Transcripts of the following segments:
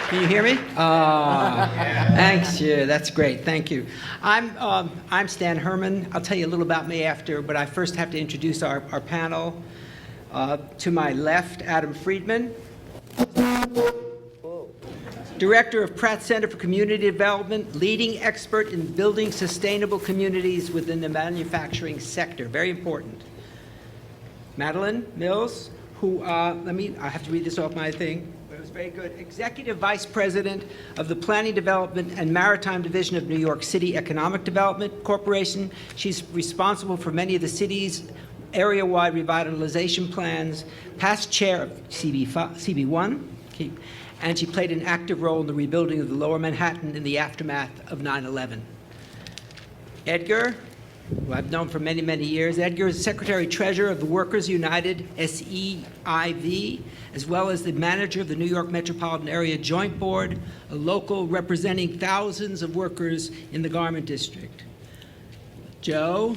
Can you hear me? Thanks. Yeah, that's great. Thank you. I'm Stan Herman. I'll tell you a little about me after, but I first have to introduce our panel. To my left, Adam Friedman, Director of Pratt Center for Community Development, leading expert in building sustainable communities within the manufacturing sector. Very important. Madeline Mills, who, I have to read this off my thing. It was very good. Executive Vice President of the Planning Development and Maritime Division of New York City Economic Development Corporation. She's responsible for many of the city's area-wide revitalization plans, past chair of CB1, and she played an active role in the rebuilding of the Lower Manhattan in the aftermath of 9/11. Edgar, who I've known for many, many years. Edgar is Secretary-Treasurer of the Workers United, SEIV, as well as the manager of the New York Metropolitan Area Joint Board, a local representing thousands of workers in the garment district. Joe,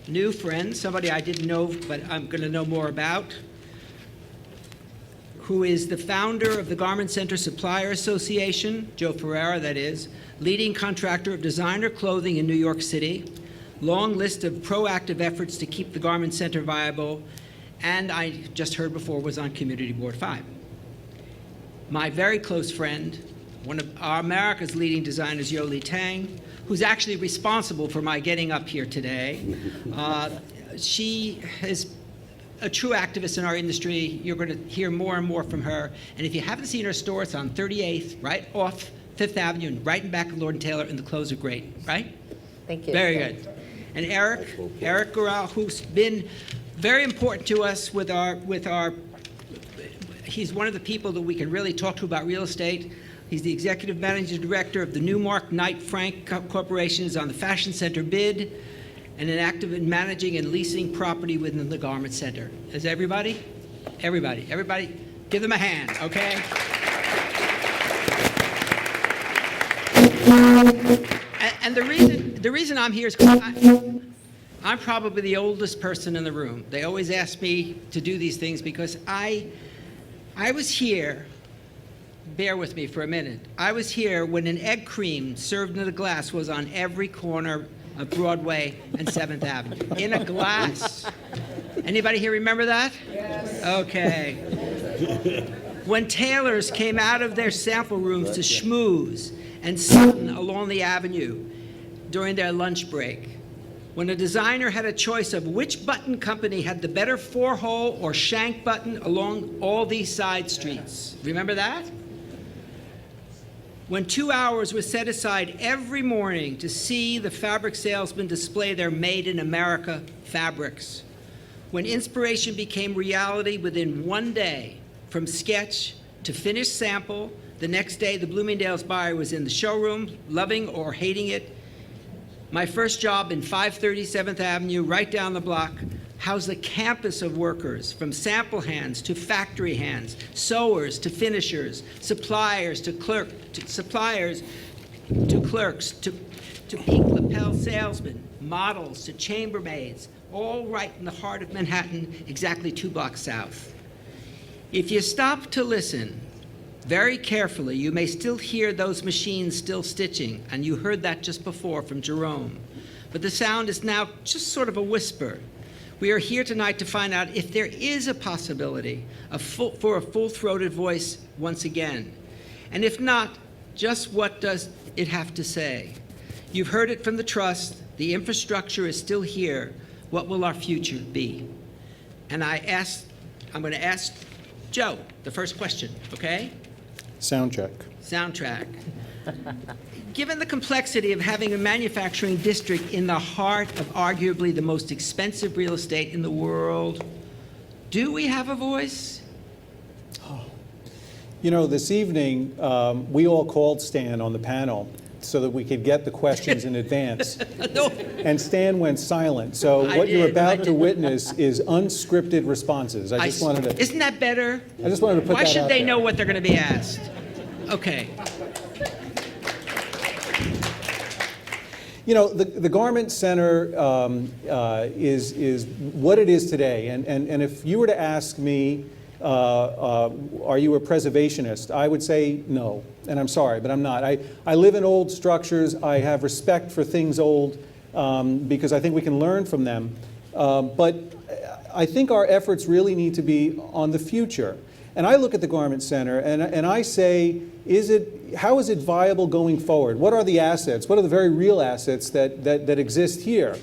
new friend, somebody I didn't know, but I'm going to know more about, who is the founder of the Garment Center Supplier Association, Joe Ferreira, that is, leading contractor of designer clothing in New York City, long list of proactive efforts to keep the Garment Center viable, and I just heard before was on Community Board 5. My very close friend, one of America's leading designers, Yoli Tang, who's actually responsible for my getting up here today. She is a true activist in our industry. You're going to hear more and more from her. And if you haven't seen her store, it's on 38th, right off Fifth Avenue, and right in back of Lord & Taylor, and the clothes are great, right? Thank you. Very good. And Eric Gural, who's been very important to us with our, he's one of the people that we can really talk to about real estate. He's the executive managing director of the Newmark Knight Frank Corporation, is on the Fashion Center bid, and an active in managing and leasing property within the Garment Center. Is everybody? Everybody, give them a hand, okay? And the reason I'm here is because I'm probably the oldest person in the room. They always ask me to do these things because I was here. Bear with me for a minute. I was here when an egg cream served in a glass was on every corner of Broadway and 7th Avenue. In a glass. Anybody here remember that? Yes. Okay. When tailors came out of their sample rooms to schmooze and sun along the avenue during their lunch break. When a designer had a choice of which button company had the better 4-hole or shank button along all these side streets. Remember that? When 2 hours was set aside every morning to see the fabric salesmen display their Made in America fabrics. When inspiration became reality within one day, from sketch to finished sample, the next day the Bloomingdale's buyer was in the showroom, loving or hating it. My first job in 530 7th Avenue, right down the block, housed a campus of workers, from sample hands to factory hands, sewers to finishers, suppliers to clerks, to pink lapel salesmen, models to chambermaids, all right in the heart of Manhattan, exactly 2 blocks south. If you stop to listen very carefully, you may still hear those machines still stitching, and you heard that just before from Jerome. But the sound is now just sort of a whisper. We are here tonight to find out if there is a possibility for a full-throated voice once again. And if not, just what does it have to say? You've heard it from the Trust. The infrastructure is still here. What will our future be? And I'm going to ask Joe the first question, okay? Soundtrack. Given the complexity of having a manufacturing district in the heart of arguably the most expensive real estate in the world, do we have a voice? You know, this evening, we all called Stan on the panel so that we could get the questions in advance. No. And Stan went silent. So what you're about to witness is unscripted responses. Isn't that better? I just wanted to put that out Why should they there. know what they're going to be asked? Okay. You know, the Garment Center is what it is today. And if you were to ask me are you a preservationist? I would say no, and I'm sorry, but I'm not. I live in old structures. I have respect for things old because I think we can learn from them. But I think our efforts really need to be on the future. And I look at the Garment Center and I say, how is it viable going forward? What are the assets? What are the very real assets that exist here?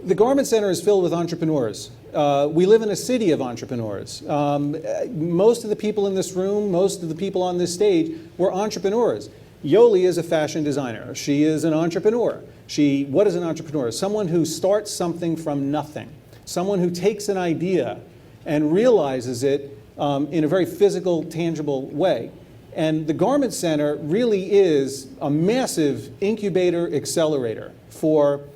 The Garment Center is filled with entrepreneurs. We live in a city of entrepreneurs. Most of the people in this room, most of the people on this stage were entrepreneurs. Yoli is a fashion designer. She is an entrepreneur. What is an entrepreneur? Someone who starts something from nothing. Someone who takes an idea and realizes it in a very physical, tangible way. And the Garment Center really is a massive incubator accelerator for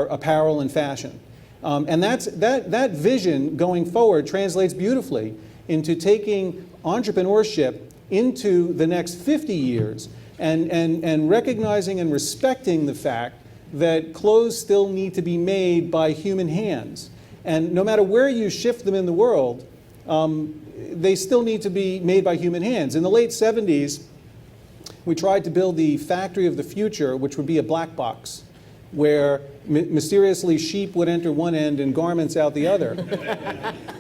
apparel and fashion. And that vision going forward translates beautifully into taking entrepreneurship into the next 50 years and recognizing and respecting the fact that clothes still need to be made by human hands. And no matter where you shift them in the world, they still need to be made by human hands. In the late 70s, we tried to build the factory of the future, which would be a black box, where mysteriously sheep would enter one end and garments out the other.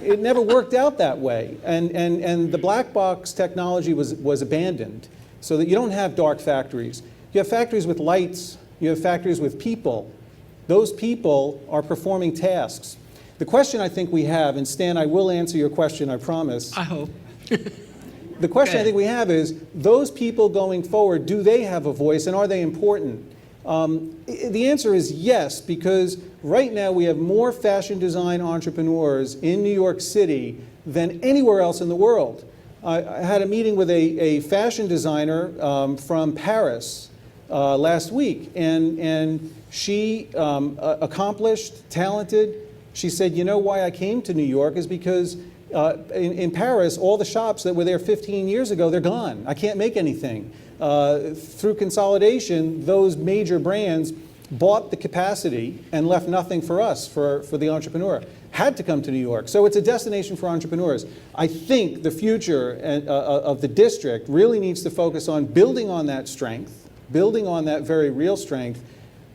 It never worked out that way. And the black box technology was abandoned, so that you don't have dark factories. You have factories with lights. You have factories with people. Those people are performing tasks. The question I think we have, and Stan, I will answer your question, I promise. I hope. The question I think we have is, those people going forward, do they have a voice and are they important? The answer is yes, because right now we have more fashion design entrepreneurs in New York City than anywhere else in the world. I had a meeting with a fashion designer from Paris last week, and she, accomplished, talented. She said, you know why I came to New York is because in Paris, all the shops that were there 15 years ago, they're gone. I can't make anything. Through consolidation, those major brands bought the capacity and left nothing for us, for the entrepreneur. Had to come to New York. So it's a destination for entrepreneurs. I think the future of the district really needs to focus on building on that strength, building on that very real strength,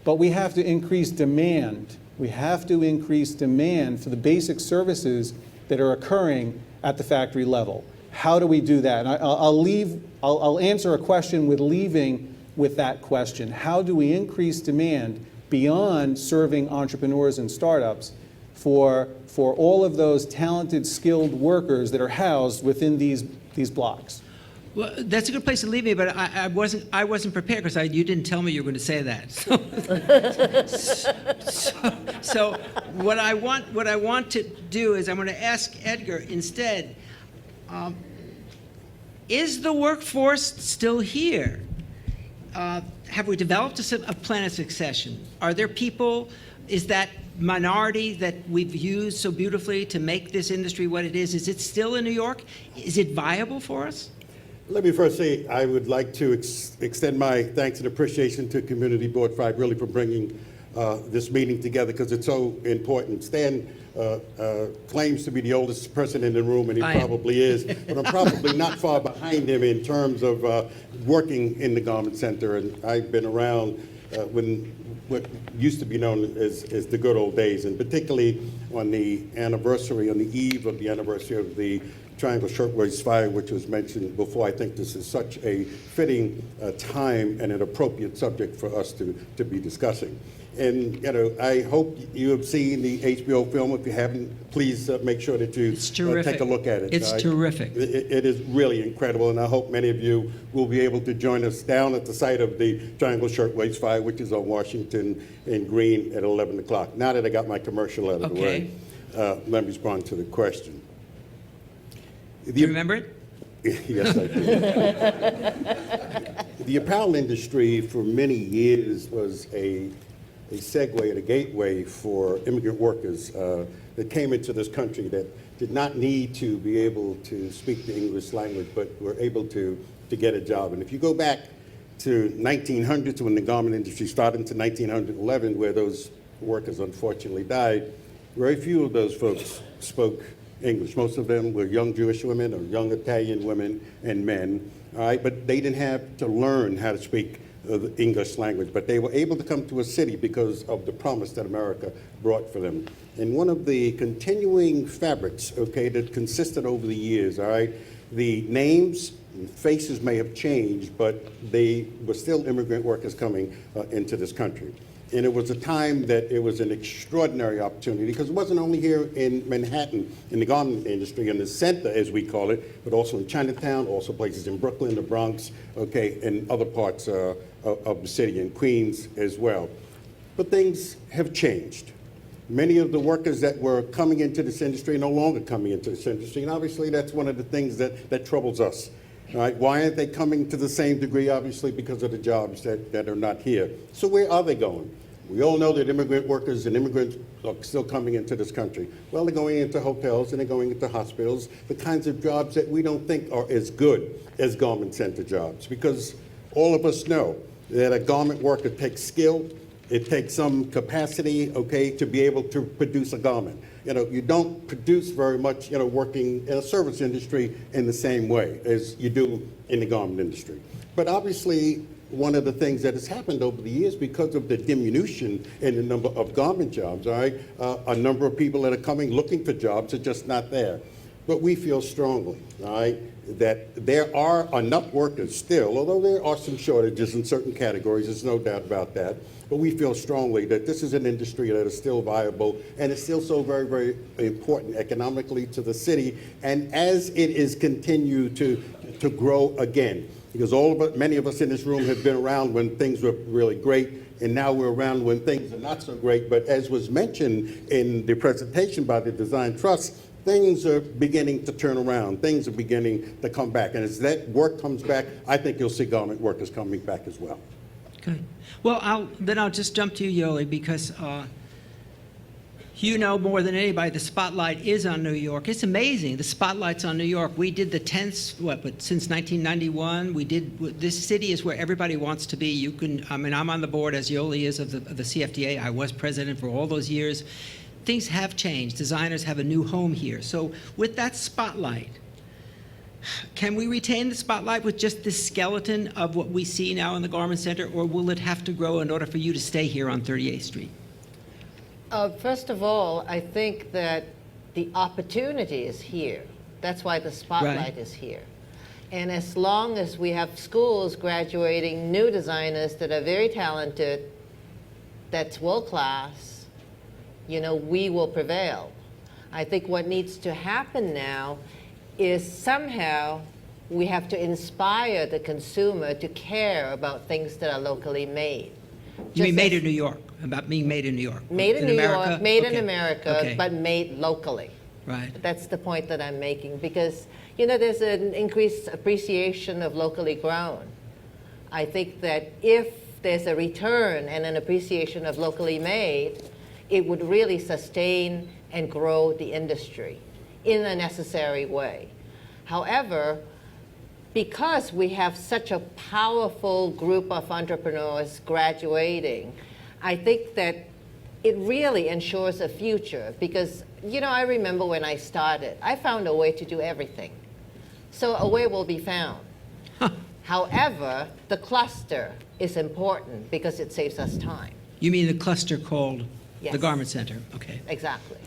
but we have to increase demand. We have to increase demand for the basic services that are occurring at the factory level. How do we do that? And I'll answer a question with leaving with that question. How do we increase demand beyond serving entrepreneurs and startups for all of those talented, skilled workers that are housed within these blocks? Well, that's a good place to leave me, but I wasn't prepared because you didn't tell me you were going to say that. So what I want to do is I'm going to ask Edgar instead. Is the workforce still here? Have we developed a plan of succession? Are there people? Is that minority that we've used so beautifully to make this industry what it is it still in New York? Is it viable for us? Let me first say I would like to extend my thanks and appreciation to Community Board 5 really for bringing this meeting together because it's so important. Stan claims to be the oldest person in the room, and he probably is, but I'm probably not far behind him in terms of working in the Garment Center. And I've been around when what used to be known as the good old days, and particularly on the anniversary, on the eve of the anniversary of the Triangle Shirtwaist Fire, which was mentioned before. I think this is such a fitting time and an appropriate subject for us to be discussing. And I hope you have seen the HBO film. If you haven't, please make sure that you take a look at it. It's terrific. It is really incredible, and I hope many of you will be able to join us down at the site of the Triangle Shirtwaist Fire, which is on Washington and Green at 11 o'clock. Now that I got my commercial out of the way, let me respond to the question. Do you remember it? Yes, I do. The apparel industry for many years was a segue and a gateway for immigrant workers that came into this country that did not need to be able to speak the English language, but were able to get a job. And if you go back to 1900s when the garment industry started, to 1911 where those workers unfortunately died, very few of those folks spoke English. Most of them were young Jewish women or young Italian women and men, all right? But they didn't have to learn how to speak the English language, but they were able to come to a city because of the promise that America brought for them. And one of the continuing fabrics, okay, that consisted over the years, all right, the names, faces may have changed, but they were still immigrant workers coming into this country. And it was a time that it was an extraordinary opportunity because it wasn't only here in Manhattan, in the garment industry, in the center, as we call it, but also in Chinatown, also places in Brooklyn, the Bronx, okay, and other parts of the city, in Queens as well. But things have changed. Many of the workers that were coming into this industry are no longer coming into this industry, and obviously that's one of the things that troubles us. All right, why aren't they coming to the same degree? Obviously because of the jobs that are not here. So where are they going? We all know that immigrant workers and immigrants are still coming into this country. Well, they're going into hotels and they're going into hospitals, the kinds of jobs that we don't think are as good as garment center jobs, because all of us know that a garment worker takes skill, it takes some capacity, okay, to be able to produce a garment. You know, you don't produce very much, you know, working in a service industry in the same way as you do in the garment industry. But obviously, one of the things that has happened over the years because of the diminution in the number of garment jobs, all right, a number of people that are coming looking for jobs are just not there. But we feel strongly, all right, that there are enough workers still, although there are some shortages in certain categories, there's no doubt about that. But we feel strongly that this is an industry that is still viable and is still so very, very important economically to the city. And as it is continued to grow again, because many of us in this room have been around when things were really great, and now we're around when things are not so great. But as was mentioned in the presentation by the Design Trust, things are beginning to turn around. Things are beginning to come back. And as that work comes back, I think you'll see garment workers coming back as well. Good. Well, I'll just jump to you, Yoli, because you know more than anybody, the spotlight is on New York. It's amazing. The spotlight's on New York. We did the 10th, since 1991. This city is where everybody wants to be. I'm on the board, as Yoli is, of the CFDA. I was president for all those years. Things have changed. Designers have a new home here. So with that spotlight, can we retain the spotlight with just this skeleton of what we see now in the Garment Center, or will it have to grow in order for you to stay here on 38th Street? First of all, I think that the opportunity is here. That's why the spotlight is here. And as long as we have schools graduating new designers that are very talented, that's world class, you know, we will prevail. I think what needs to happen now is somehow we have to inspire the consumer to care about things that are locally made. You mean made in New York, about being made in New York? Made in New America? York, made in Okay. America, Okay. but made locally. Right. That's the point that I'm making, because, you know, there's an increased appreciation of locally grown. I think that if there's a return and an appreciation of locally made, it would really sustain and grow the industry in a necessary way. However, because we have such a powerful group of entrepreneurs graduating, I think that it really ensures a future, because, you know, I remember when I started, I found a way to do everything. So a way will be found. However, the cluster is important because it saves us time. You mean the cluster called the Yes. Garment Center? Okay. Exactly.